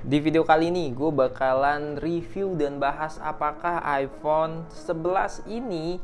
Di video kali ini gue bakalan review dan bahas apakah iPhone 11 ini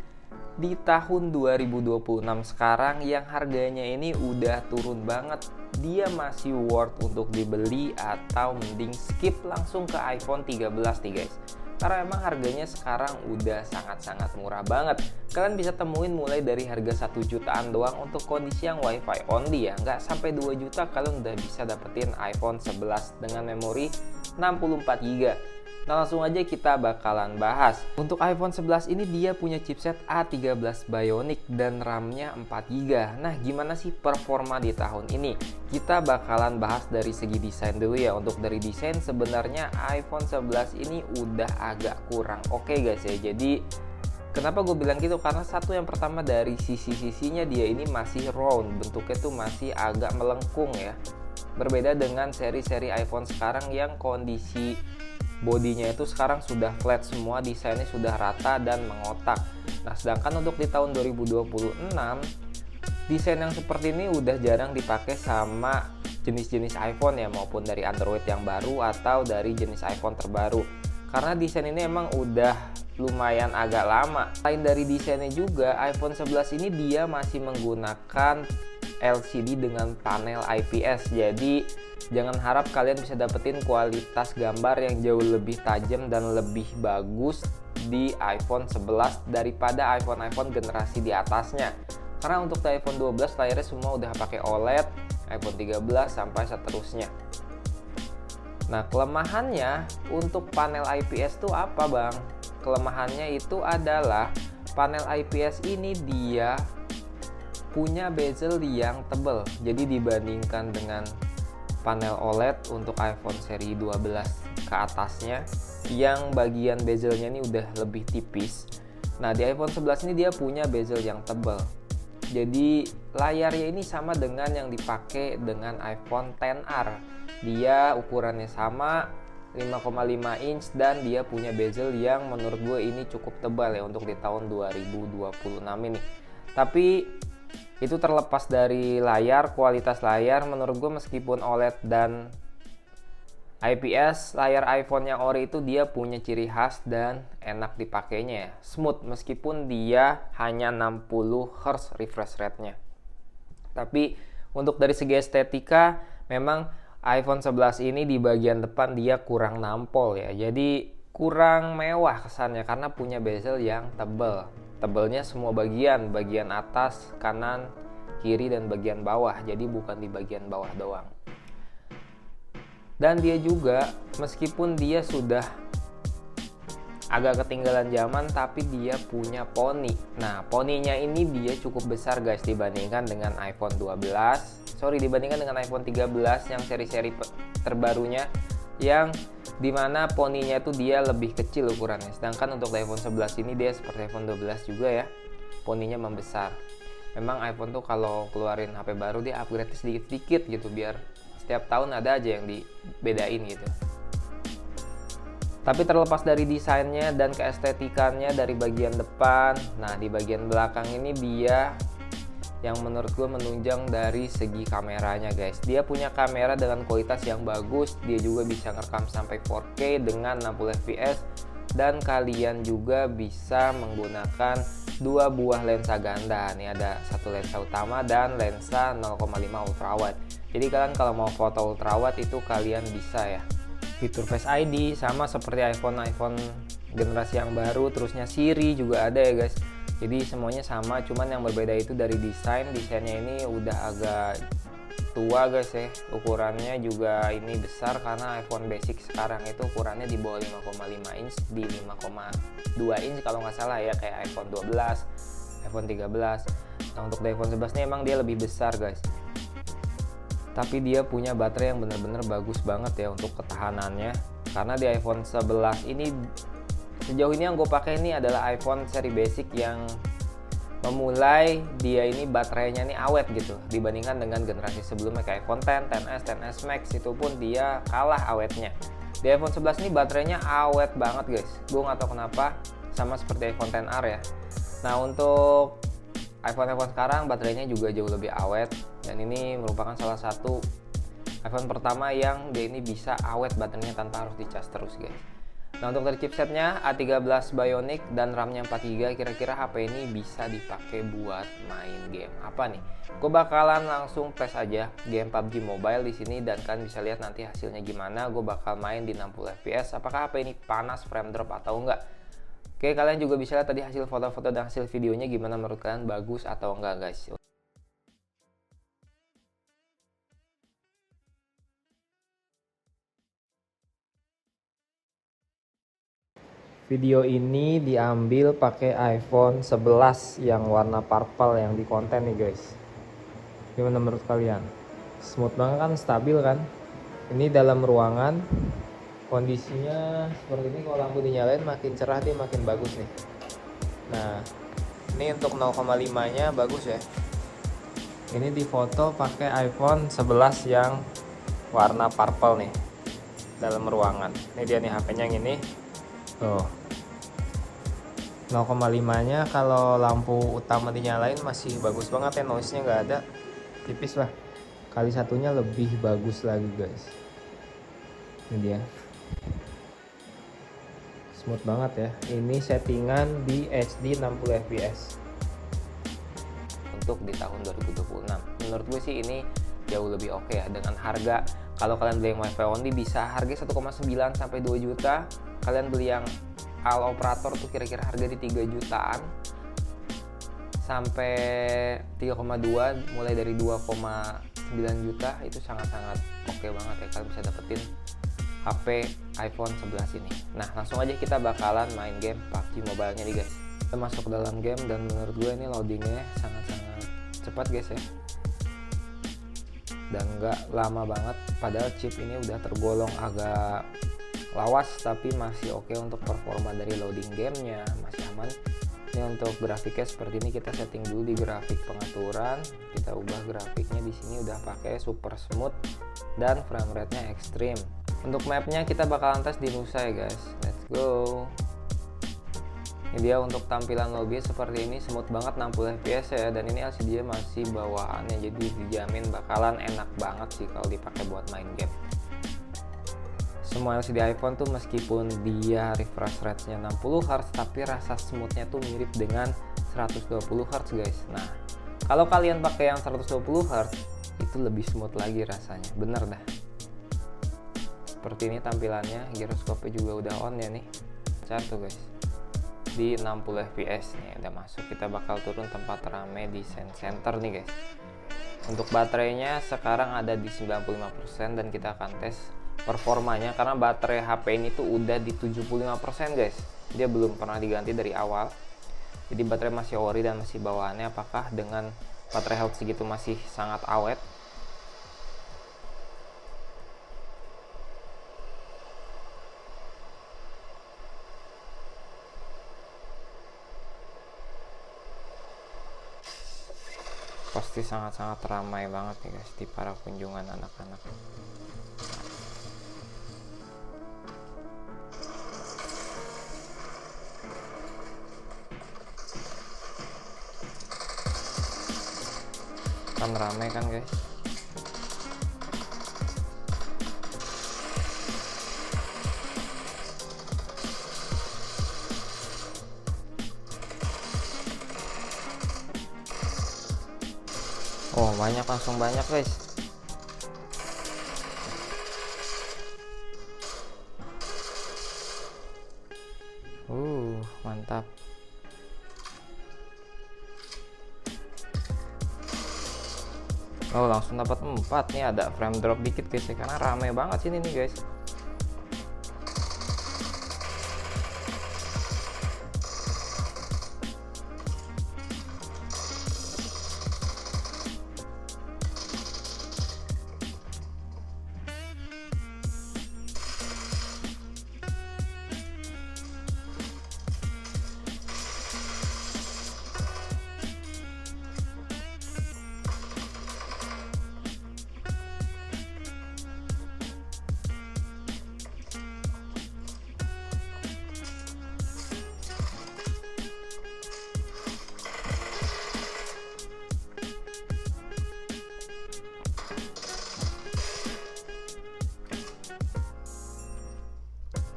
di tahun 2026 sekarang yang harganya ini udah turun banget, dia masih worth untuk dibeli atau mending skip langsung ke iPhone 13 nih guys. Karena emang harganya sekarang udah sangat-sangat murah banget. Kalian bisa temuin mulai dari harga 1 jutaan doang untuk kondisi yang WiFi only ya. Nggak sampai 2 juta kalian udah bisa dapetin iPhone 11 dengan memori 64 GB. Nah langsung aja kita bakalan bahas. Untuk iPhone 11 ini dia punya chipset A13 Bionic dan RAM-nya 4 GB. Nah gimana sih performa di tahun ini? Kita bakalan bahas dari segi desain dulu ya. Untuk dari desain sebenarnya iPhone 11 ini udah agak kurang oke guys ya. Jadi kenapa gue bilang gitu? Karena satu yang pertama dari sisi-sisinya dia ini masih round. Bentuknya tuh masih agak melengkung ya. Berbeda dengan seri-seri iPhone sekarang yang kondisi bodinya itu sekarang sudah flat semua, desainnya sudah rata dan mengotak. Nah sedangkan untuk di tahun 2026 desain yang seperti ini udah jarang dipakai sama jenis-jenis iPhone ya, maupun dari Android yang baru atau dari jenis iPhone terbaru, karena desain ini emang udah lumayan agak lama. Selain dari desainnya juga, iPhone 11 ini dia masih menggunakan LCD dengan panel IPS. Jadi jangan harap kalian bisa dapetin kualitas gambar yang jauh lebih tajam dan lebih bagus di iPhone 11 daripada iPhone generasi di atasnya. Karena untuk di iPhone 12 layarnya semua udah pakai OLED, iPhone 13 sampai seterusnya. Nah kelemahannya untuk panel IPS tuh apa bang? Kelemahannya itu adalah panel IPS ini dia punya bezel yang tebal. Jadi dibandingkan dengan panel OLED untuk iPhone seri 12 ke atasnya yang bagian bezelnya ini udah lebih tipis. Nah di iPhone 11 ini dia punya bezel yang tebal. Jadi layarnya ini sama dengan yang dipakai dengan iPhone XR. Dia ukurannya sama 5,5 inch dan dia punya bezel yang menurut gue ini cukup tebal ya untuk di tahun 2026 ini. Tapi itu terlepas dari layar, kualitas layar menurut gue meskipun OLED dan IPS, layar iPhone yang ori itu dia punya ciri khas dan enak dipakainya ya. Smooth meskipun dia hanya 60 Hz refresh rate-nya. Tapi untuk dari segi estetika memang iPhone 11 ini di bagian depan dia kurang nampol ya. Jadi kurang mewah kesannya karena punya bezel yang tebal. Tebelnya semua bagian atas, kanan, kiri, dan bagian bawah. Jadi bukan di bagian bawah doang. Dan dia juga meskipun dia sudah agak ketinggalan zaman, tapi dia punya poni. Nah poninya ini dia cukup besar guys dibandingkan dengan iPhone 12. Dibandingkan dengan iPhone 13 yang seri-seri terbarunya, yang dimana poninya itu dia lebih kecil ukurannya. Sedangkan untuk iPhone 11 ini dia seperti iPhone 12 juga ya, poninya membesar. Memang iPhone tuh kalau keluarin HP baru dia upgrade sedikit-sedikit gitu, biar setiap tahun ada aja yang dibedain gitu. Tapi terlepas dari desainnya dan keestetikannya dari bagian depan, nah di bagian belakang ini dia yang menurut gue menunjang dari segi kameranya guys. Dia punya kamera dengan kualitas yang bagus, dia juga bisa ngerekam sampai 4K dengan 60 fps, dan kalian juga bisa menggunakan dua buah lensa ganda. Ini ada satu lensa utama dan lensa 0,5 ultrawide. Jadi kalian kalau mau foto ultrawide itu kalian bisa ya. Fitur Face ID sama seperti iPhone generasi yang baru, terusnya Siri juga ada ya guys. Jadi semuanya sama, cuman yang berbeda itu dari desainnya ini udah agak tua guys ya. Ukurannya juga ini besar karena iPhone basic sekarang itu ukurannya di bawah 5,5 inch, di 5,2 inch kalau nggak salah ya, kayak iPhone 12, iPhone 13. Nah untuk iPhone 11 ini emang dia lebih besar guys. Tapi dia punya baterai yang bener-bener bagus banget ya untuk ketahanannya. Karena di iPhone 11 ini sejauh ini yang gue pakai ini adalah iPhone seri basic yang memulai dia ini baterainya ini awet gitu dibandingkan dengan generasi sebelumnya kayak iPhone X, XS, XS Max itu pun dia kalah awetnya. Di iPhone 11 ini baterainya awet banget guys. Gue nggak tahu kenapa, sama seperti iPhone XR ya. Nah untuk iPhone sekarang baterainya juga jauh lebih awet, dan ini merupakan salah satu iPhone pertama yang dia ini bisa awet baterainya tanpa harus dicas terus guys. Nah untuk dari chipsetnya A13 Bionic dan RAM-nya 4GB, kira-kira HP ini bisa dipakai buat main game apa nih? Gue bakalan langsung tes aja game PUBG Mobile di sini dan kalian bisa lihat nanti hasilnya gimana. Gue bakal main di 60 fps. Apakah HP ini panas, frame drop atau enggak? Oke, kalian juga bisa lihat tadi hasil foto-foto dan hasil videonya gimana menurut kalian, bagus atau enggak guys. Video ini diambil pakai iPhone 11 yang warna purple yang di konten nih guys. Gimana menurut kalian? Smooth banget kan, stabil kan? Ini dalam ruangan, kondisinya seperti ini. Kalau lampu dinyalain makin cerah, dia makin bagus nih. Nah, ini untuk 0,5 nya bagus ya. Ini di foto pakai iPhone 11 yang warna purple nih dalam ruangan. Ini dia nih HP-nya yang ini. Tuh, 0,5 nya kalau lampu utama dinyalain masih bagus banget ya, noise nya nggak ada, tipis lah. Kali satunya lebih bagus lagi guys. Ini dia, smooth banget ya. Ini settingan di HD 60 fps untuk di tahun 2026. Menurut gue sih ini jauh lebih oke ya, dengan harga. Kalau kalian beli yang WiFi only bisa harga 1,9 sampai 2 juta. Kalian beli yang all operator tuh kira-kira harga di 3 jutaan sampai 3,2, mulai dari 2,9 juta. Itu sangat-sangat oke banget ya, kalian bisa dapetin HP iPhone 11 ini. Nah langsung aja kita bakalan main game PUBG Mobile-nya nih guys. Kita masuk dalam game dan menurut gue ini loadingnya sangat-sangat cepat guys ya, dan nggak lama banget. Padahal chip ini udah tergolong agak lawas, tapi masih oke untuk performa dari loading gamenya, masih aman. Ini untuk grafiknya seperti ini, kita setting dulu di grafik pengaturan. Kita ubah grafiknya di sini udah pakai super smooth dan frame rate-nya ekstrim. Untuk mapnya kita bakalan tes di Nusa ya guys. Let's go. Ini dia untuk tampilan lobby seperti ini, smooth banget 60 fps ya, dan ini LCD masih bawaannya, jadi dijamin bakalan enak banget sih kalau dipakai buat main game. Semua LCD iPhone tuh meskipun dia refresh rate-nya 60 Hz, tapi rasa smoothnya tuh mirip dengan 120 Hz guys. Nah kalau kalian pakai yang 120 Hz itu lebih smooth lagi rasanya, bener dah. Seperti ini tampilannya, giroskopnya juga udah on ya nih, lancar tuh guys. Di 60 fps nih udah masuk. Kita bakal turun tempat rame di center nih guys. Untuk baterainya sekarang ada di 95% dan kita akan tes performanya karena baterai HP ini tuh udah di 75% guys. Dia belum pernah diganti dari awal, jadi baterai masih ori dan masih bawaannya. Apakah dengan baterai health segitu masih sangat awet? Pasti sangat-sangat ramai banget nih guys di para kunjungan anak-anak. Kan ramai kan guys. Oh banyak, langsung banyak guys. Mantap. Oh langsung dapat 4 nih, ada frame drop dikit guys ya, karena rame banget sini nih guys.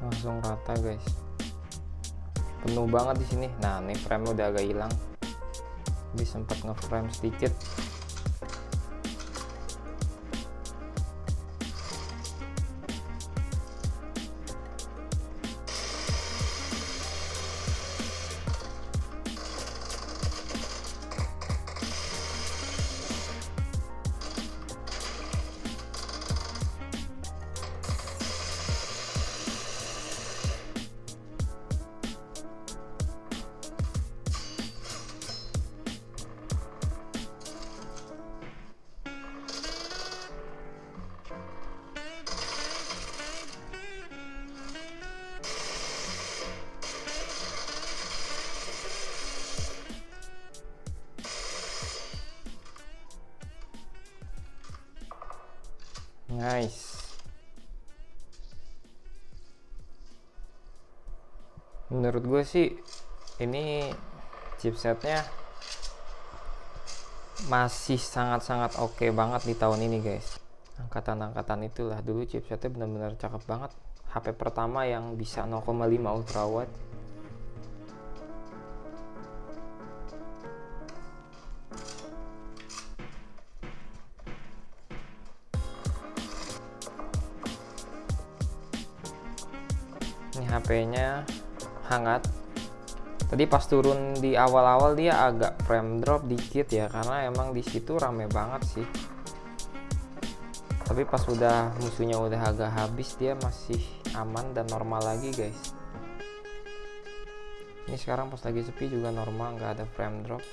langsung rata guys, penuh banget di sini. Nah ini frame udah agak hilang, jadi sempat ngeframe sedikit. Nice. Menurut gue sih ini chipsetnya masih sangat-sangat oke banget di tahun ini guys. Angkatan-angkatan itulah, dulu chipsetnya benar-benar cakep banget. HP pertama yang bisa 0,5 ultrawide. Ini HP-nya hangat. Tadi pas turun di awal-awal dia agak frame drop dikit ya, karena emang di situ rame banget sih. Tapi pas udah musuhnya udah agak habis, dia masih aman dan normal lagi guys. Ini sekarang pas lagi sepi juga normal, nggak ada frame drop.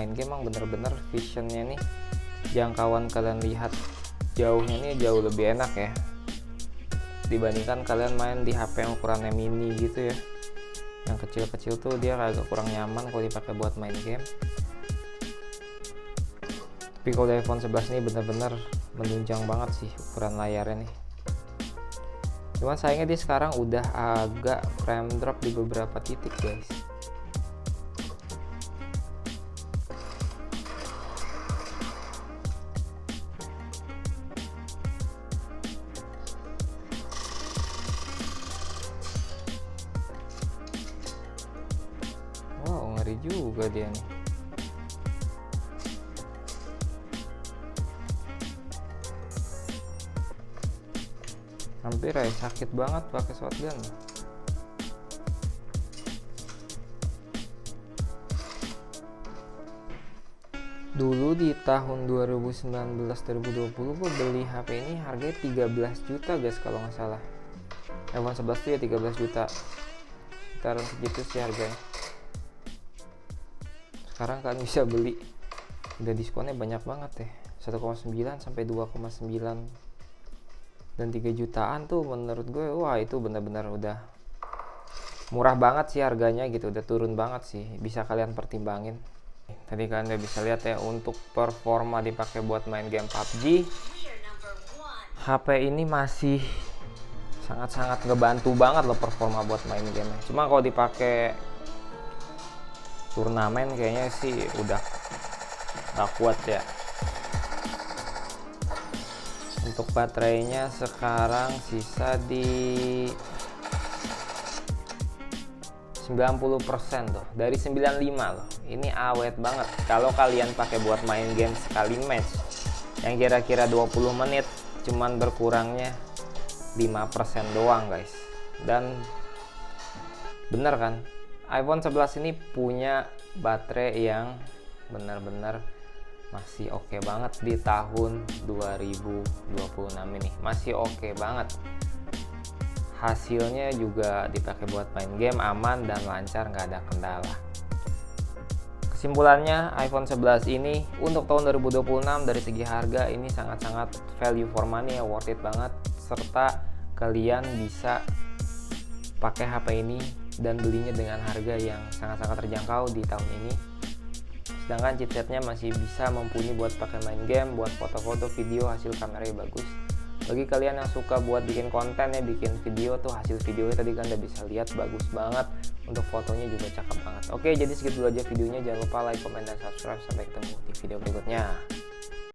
Main game emang bener-bener visionnya nih, jangkauan kalian lihat jauhnya nih jauh lebih enak ya dibandingkan kalian main di HP yang ukurannya mini gitu ya. Yang kecil-kecil tuh dia agak kurang nyaman kalau dipakai buat main game. Tapi kalau di iPhone 11 ini bener-bener menunjang banget sih ukuran layarnya nih. Cuman sayangnya dia sekarang udah agak frame drop di beberapa titik guys. Wow, ngeri juga dia nih. Hampir ya, sakit banget pakai shotgun. Dulu di tahun 2019-2020 gue beli HP ini harganya 13 juta guys kalau nggak salah. iPhone 11 tuh ya 13 juta. Sekitaran segitu sih harganya. Sekarang kalian bisa beli, udah diskonnya banyak banget ya, 1,9 sampai 2,9 dan 3 jutaan tuh menurut gue. Wah itu benar-benar udah murah banget sih harganya gitu, udah turun banget sih, bisa kalian pertimbangin. Tadi kalian udah bisa lihat ya, untuk performa dipakai buat main game PUBG, HP ini masih sangat-sangat ngebantu banget loh performa buat main game. Cuma kalau dipakai turnamen kayaknya sih udah gak kuat ya. Untuk baterainya sekarang sisa di 90% tuh, dari 95 loh. Ini awet banget kalau kalian pakai buat main game sekali match yang kira-kira 20 menit, cuman berkurangnya 5% doang guys. Dan bener kan, iPhone 11 ini punya baterai yang benar-benar masih oke banget di tahun 2026 ini. Masih oke banget. Hasilnya juga dipakai buat main game aman dan lancar, nggak ada kendala. Kesimpulannya, iPhone 11 ini untuk tahun 2026 dari segi harga ini sangat-sangat value for money ya, worth it banget, serta kalian bisa pakai HP ini dan belinya dengan harga yang sangat-sangat terjangkau di tahun ini. Sedangkan chipsetnya masih bisa mumpuni buat pakai main game, buat foto-foto, video, hasil kameranya bagus. Bagi kalian yang suka buat bikin konten ya, bikin video tuh, hasil videonya tadi kan udah bisa lihat bagus banget. Untuk fotonya juga cakep banget. Oke, jadi segitu dulu aja videonya. Jangan lupa like, comment, dan subscribe. Sampai ketemu di video berikutnya.